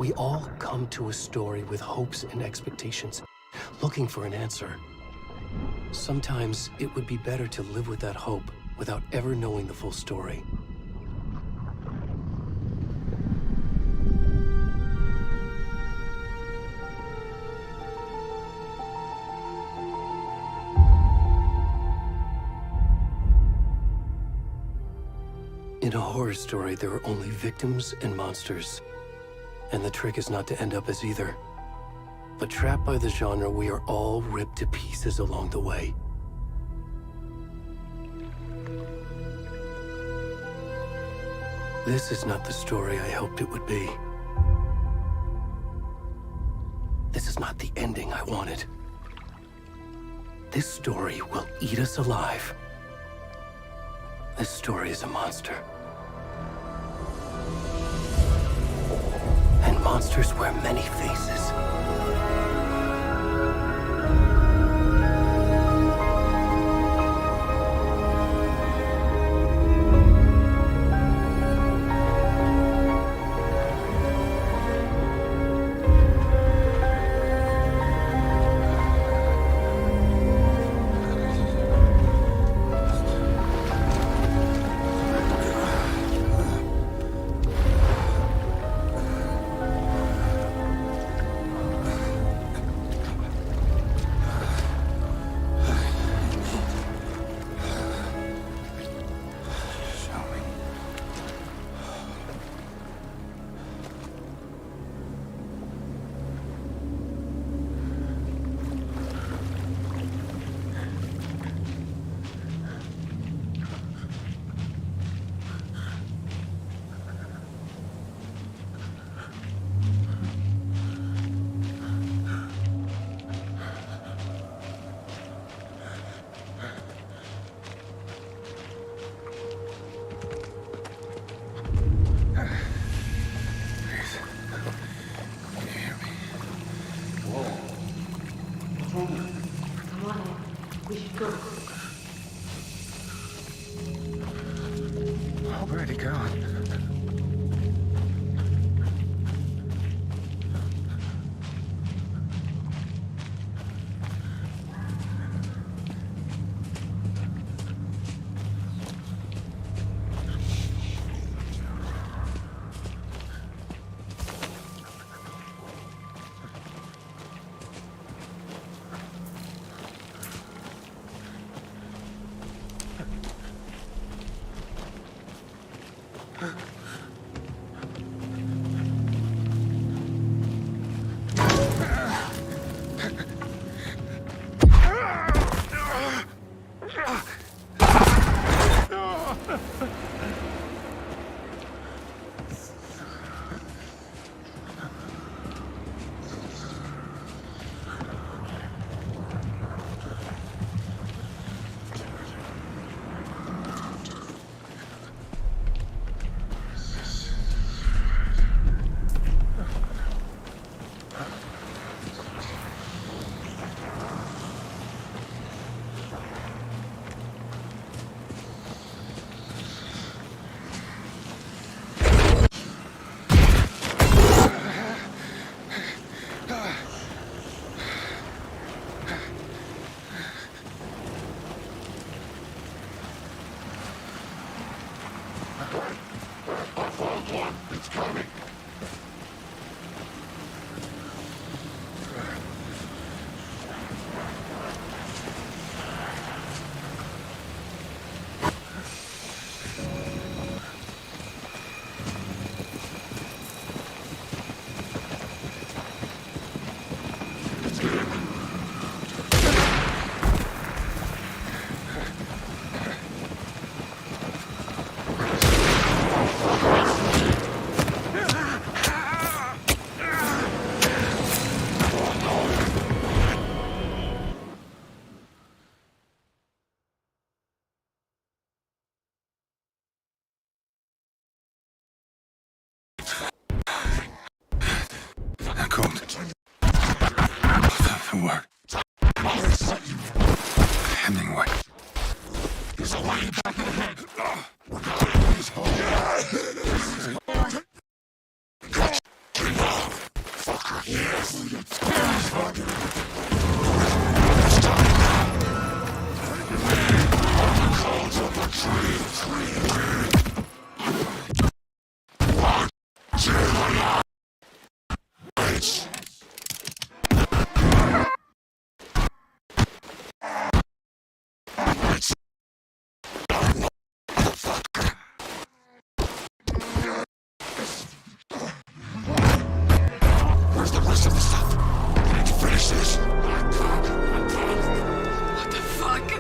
We all come to a story with hopes and expectations, looking for an answer. Sometimes it would be better to live with that hope without ever knowing the full story. In a horror story, there are only victims and monsters. And the trick is not to end up as either. But trapped by the genre, we are all ripped to pieces along the way. This is not the story I hoped it would be. This is not the ending I wanted. This story will eat us alive. This story is a monster. And monsters wear many faces. Where'd he go? It's coming. Word. Hemingway. There's a way back in the head. We're going to this hole. Where's the rest of the stuff? I need to finish this. What the fuck?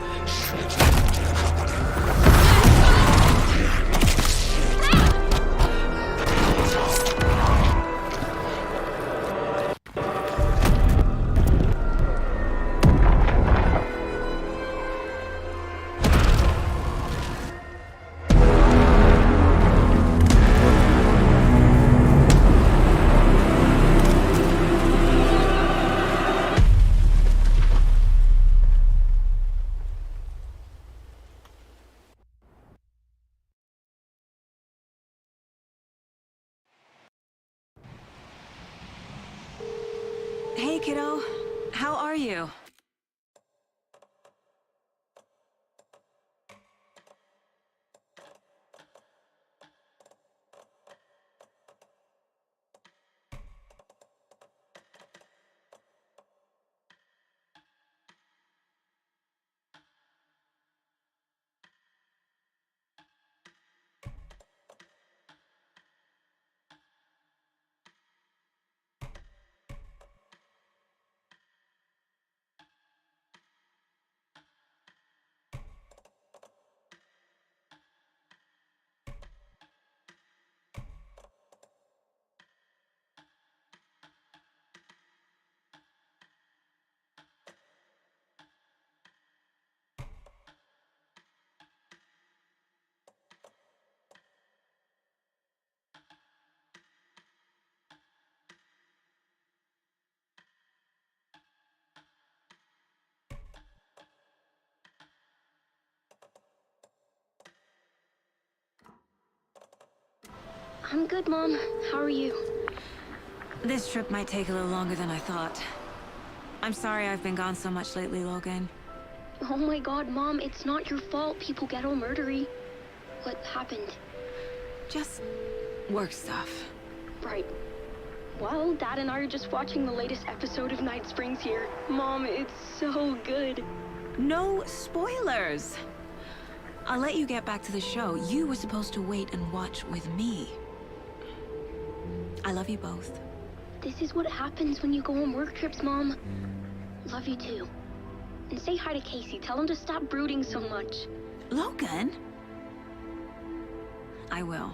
Hey, kiddo. How are you? I'm good, Mom. How are you? This trip might take a little longer than I thought. I'm sorry I've been gone so much lately, Logan. Oh my god, Mom, it's not your fault people get all murdery. What happened? Just work stuff. Right. Well, Dad and I are just watching the latest episode of Night Springs here. Mom, it's so good. No spoilers! I'll let you get back to the show. You were supposed to wait and watch with me. I love you both. This is what happens when you go on work trips, Mom. Love you too. And say hi to Casey. Tell him to stop brooding so much. Logan? I will.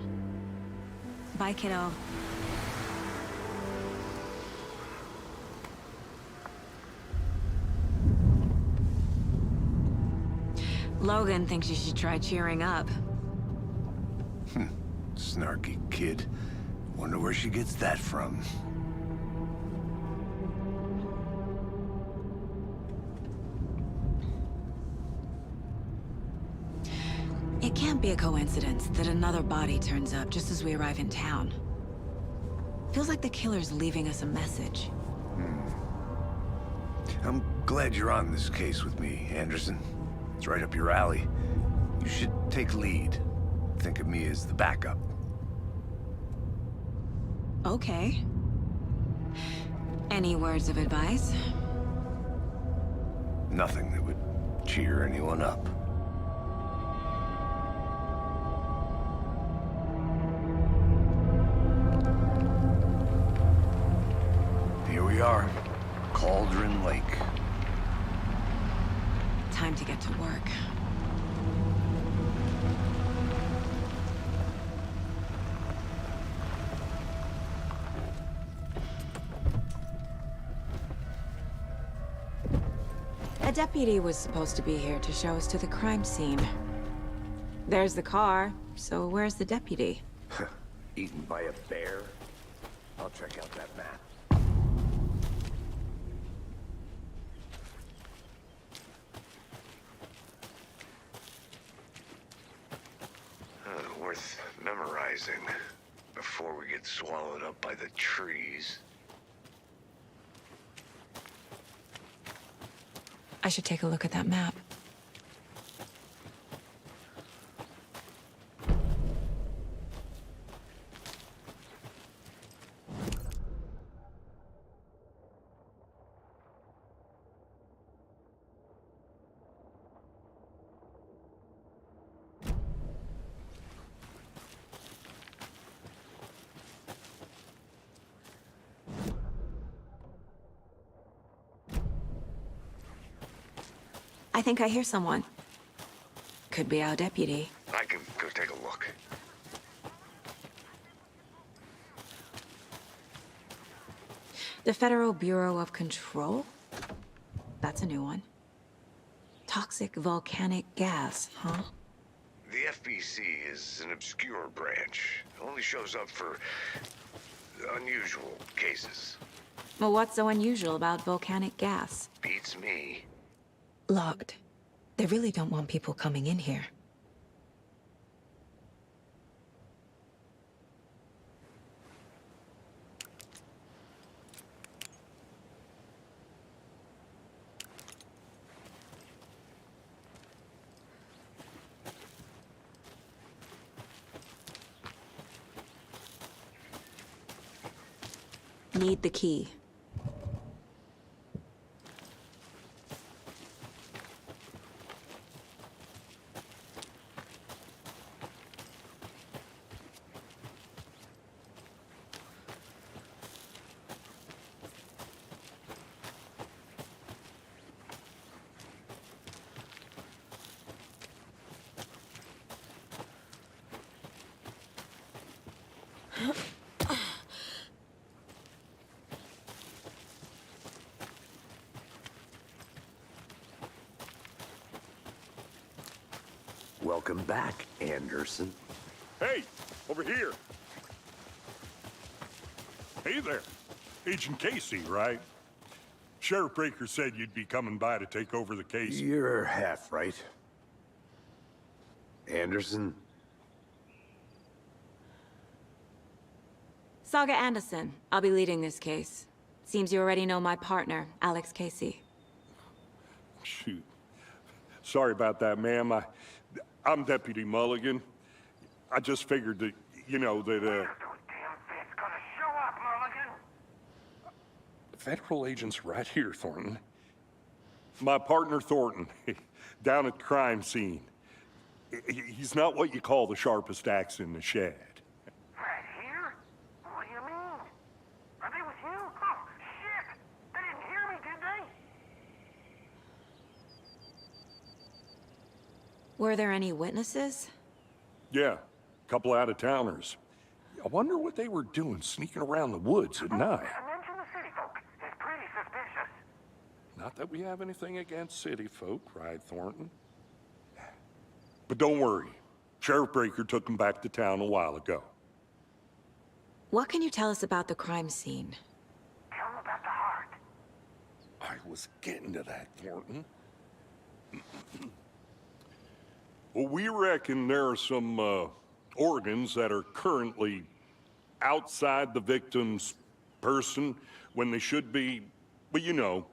Bye, kiddo. Logan thinks you should try cheering up. Snarky kid. Wonder where she gets that from. It can't be a coincidence that another body turns up just as we arrive in town. Feels like the killer's leaving us a message. I'm glad you're on this case with me, Anderson. It's right up your alley. You should take lead. Think of me as the backup. Okay. Any words of advice? Nothing that would cheer anyone up. Here we are. Cauldron Lake. Time to get to work. A deputy was supposed to be here to show us to the crime scene. There's the car, so where's the deputy? Eaten by a bear? I'll check out that map. Worth memorizing before we get swallowed up by the trees. I should take a look at that map. I think I hear someone. Could be our deputy. I can go take a look. The Federal Bureau of Control? That's a new one. Toxic volcanic gas, huh? The FBC is an obscure branch. It only shows up for unusual cases. Well, what's so unusual about volcanic gas? Beats me. Locked. They really don't want people coming in here. Need the key. Welcome back, Anderson. Hey, over here. Hey there. Agent Casey, right? Sheriff Breaker said you'd be coming by to take over the case. You're half right. Anderson? Saga Anderson. I'll be leading this case. Seems you already know my partner, Alex Casey. Shoot. Sorry about that, ma'am. I'm Deputy Mulligan. I just figured that, you know, that, Federal agent's right here, Thornton. My partner, Thornton, down at the crime scene. He's not what you call the sharpest axe in the shed. Right here? What do you mean? Are they with you? Oh, shit! They didn't hear me, did they? Were there any witnesses? Yeah, a couple out-of-towners. I wonder what they were doing sneaking around the woods at night. Mention the city folk. It's pretty suspicious. Not that we have anything against city folk, cried Thornton. But don't worry. Sheriff Breaker took them back to town a while ago. What can you tell us about the crime scene? Tell them about the heart. I was getting to that, Thornton. Well, we reckon there are some organs that are currently outside the victim's person when they should be, well, you know,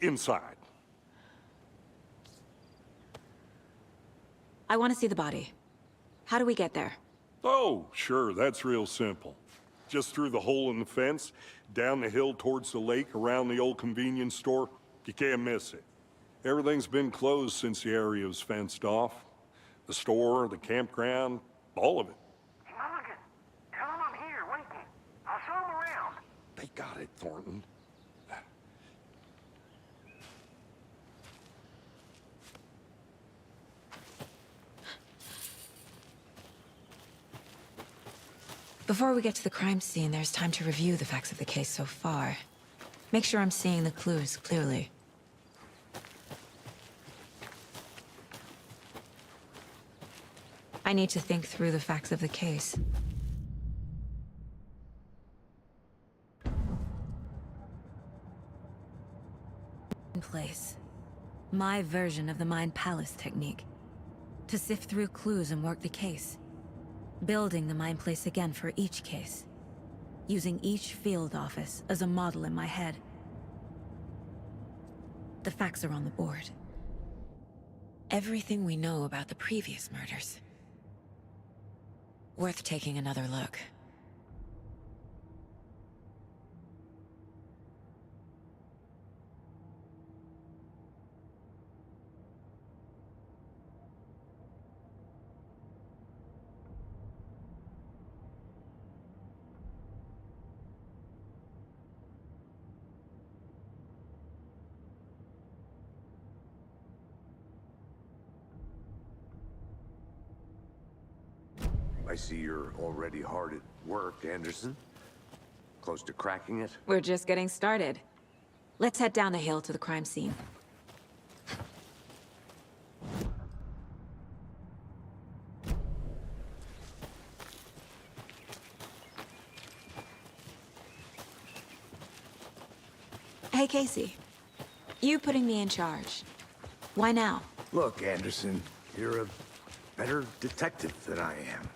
inside. I want to see the body. How do we get there? Oh, sure, that's real simple. Just through the hole in the fence, down the hill towards the lake, around the old convenience store. You can't miss it. Everything's been closed since the area was fenced off. The store, the campground, all of it. Mulligan, tell them I'm here, waiting. I'll show them around. They got it, Thornton. Before we get to the crime scene, there's time to review the facts of the case so far. Make sure I'm seeing the clues clearly. I need to think through the facts of the case. In place. My version of the Mind Palace technique. To sift through clues and work the case. Building the Mind Place again for each case. Using each field office as a model in my head. The facts are on the board. Everything we know about the previous murders. Worth taking another look. I see you're already hard at work, Anderson. Close to cracking it? We're just getting started. Let's head down the hill to the crime scene. Hey, Casey. You putting me in charge. Why now? Look, Anderson, you're a better detective than I am.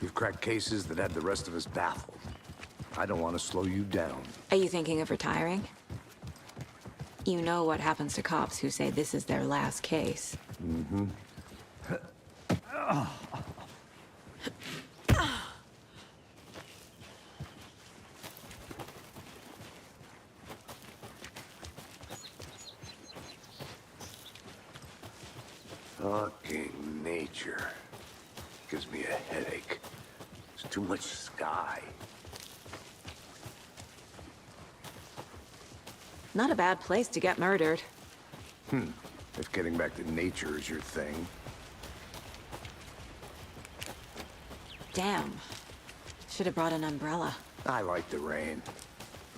You've cracked cases that had the rest of us baffled. I don't want to slow you down. Are you thinking of retiring? You know what happens to cops who say this is their last case. Mm-hmm. Fucking nature. Gives me a headache. There's too much sky. Not a bad place to get murdered. If getting back to nature is your thing. Damn. Should have brought an umbrella. I like the rain.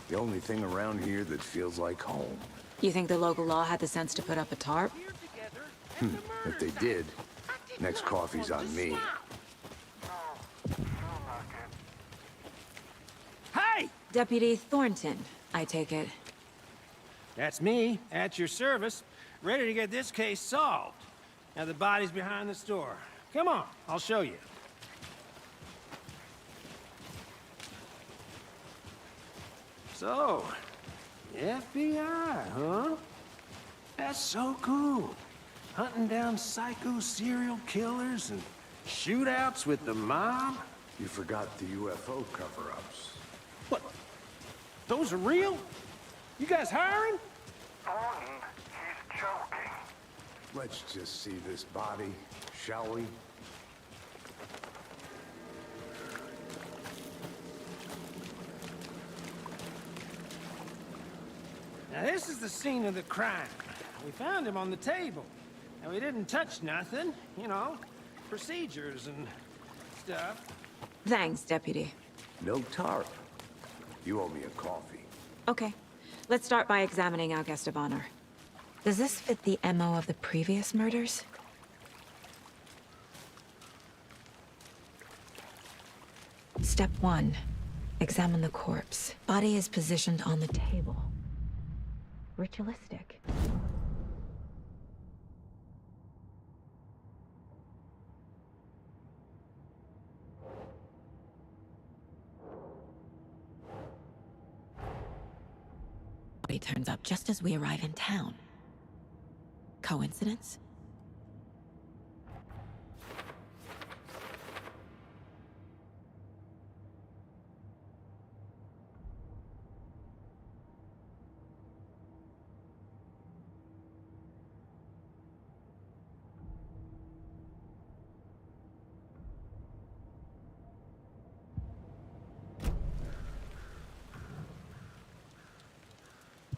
The only thing around here that feels like home. You think the local law had the sense to put up a tarp? If they did, next coffee's on me. Hey! Deputy Thornton, I take it. That's me, at your service, ready to get this case solved. Now the body's behind the store. Come on, I'll show you. So, FBI, huh? That's so cool. Hunting down psycho serial killers and shootouts with the mob? You forgot the UFO cover-ups. What? Those are real? You guys hiring? Thornton, he's joking. Let's just see this body, shall we? Now this is the scene of the crime. We found him on the table. Now we didn't touch nothing, you know, procedures and stuff. Thanks, Deputy. No tarp. You owe me a coffee. Okay. Let's start by examining our guest of honor. Does this fit the MO of the previous murders? Step 1. Examine the corpse. Body is positioned on the table. Ritualistic. He turns up just as we arrive in town. Coincidence?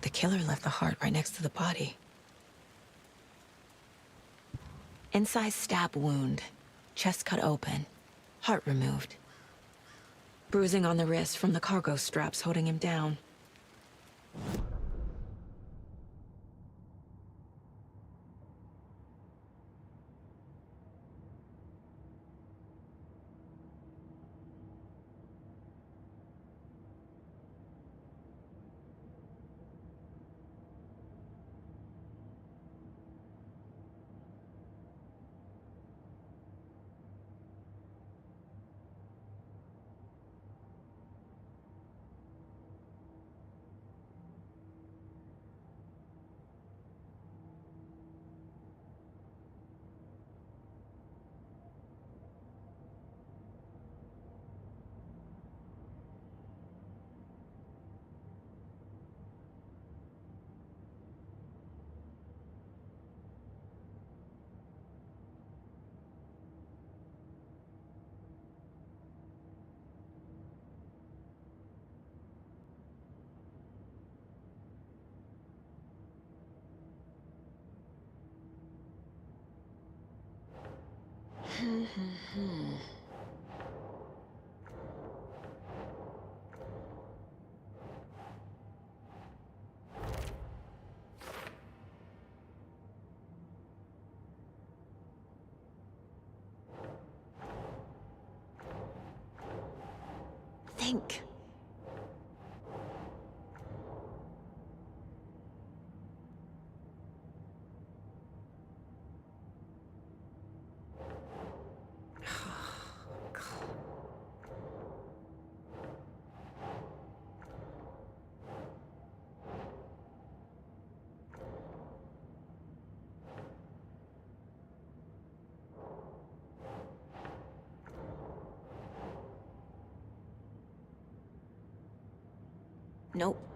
The killer left the heart right next to the body. Incised stab wound, chest cut open, heart removed. Bruising on the wrist from the cargo straps holding him down. Think. Nope.